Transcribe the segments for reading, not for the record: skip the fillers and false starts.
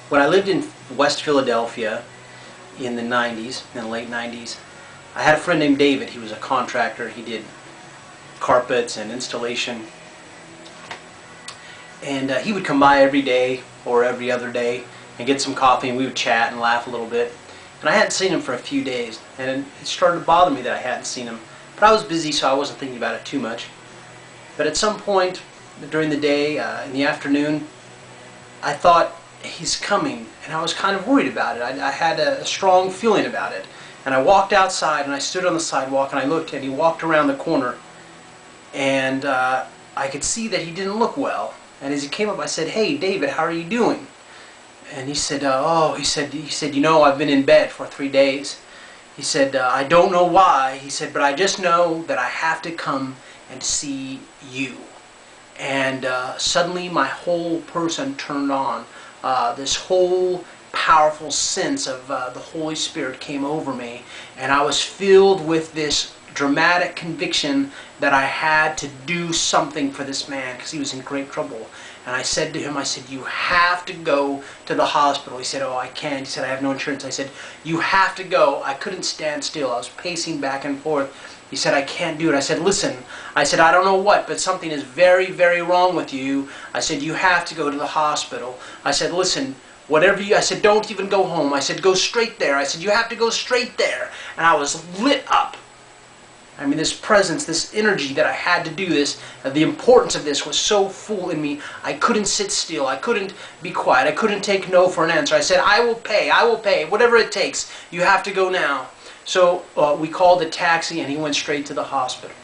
When I lived in West Philadelphia in the 90s, in the late 90s, I had a friend named David. He was a contractor. He did carpets and installation. And he would come by every day or every other day and get some coffee, and we would chat and laugh a little bit. And I hadn't seen him for a few days, and it started to bother me that I hadn't seen him. But I was busy, so I wasn't thinking about it too much. But at some point during the day, in the afternoon, I thought, he's coming, and I was kind of worried about it. I had a strong feeling about it. And I walked outside, and I stood on the sidewalk, and I looked, and he walked around the corner, and I could see that he didn't look well. And as he came up, I said, "Hey, David, how are you doing?" And he said, he said, "You know, I've been in bed for 3 days." He said, "I don't know why." He said, "But I just know that I have to come and see you." And suddenly my whole person turned on. This whole powerful sense of the Holy Spirit came over me, and I was filled with this dramatic conviction that I had to do something for this man because he was in great trouble. And I said to him, I said, "You have to go to the hospital." He said, "Oh, I can't." He said, "I have no insurance." I said, "You have to go." I couldn't stand still. I was pacing back and forth. He said, "I can't do it." I said, "Listen," I said, "I don't know what, but something is very, very wrong with you." I said, "You have to go to the hospital." I said, "Listen, whatever you," I said, "don't even go home." I said, "Go straight there." I said, "You have to go straight there." And I was lit up. I mean, this presence, this energy that I had to do this, the importance of this was so full in me, I couldn't sit still. I couldn't be quiet. I couldn't take no for an answer. I said, I will pay, whatever it takes. You have to go now." So we called a taxi, and he went straight to the hospital.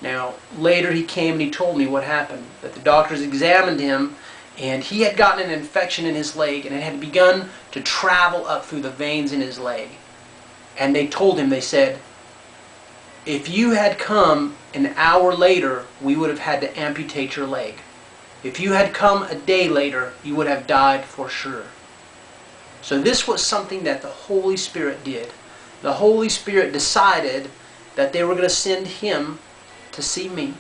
Now, later he came and he told me what happened, that the doctors examined him, and he had gotten an infection in his leg, and it had begun to travel up through the veins in his leg. And they told him, they said, "If you had come an hour later, we would have had to amputate your leg. If you had come a day later, you would have died for sure." So this was something that the Holy Spirit did. The Holy Spirit decided that they were going to send him to see me,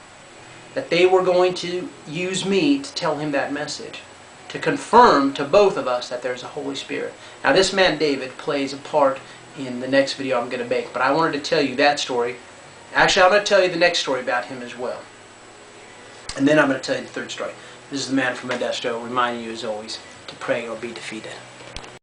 that they were going to use me to tell him that message, to confirm to both of us that there's a Holy Spirit. Now this man David plays a part in the next video I'm going to make, but I wanted to tell you that story. Actually, I'm going to tell you the next story about him as well. And then I'm going to tell you the third story. This is the man from Modesto, reminding you as always to pray or be defeated.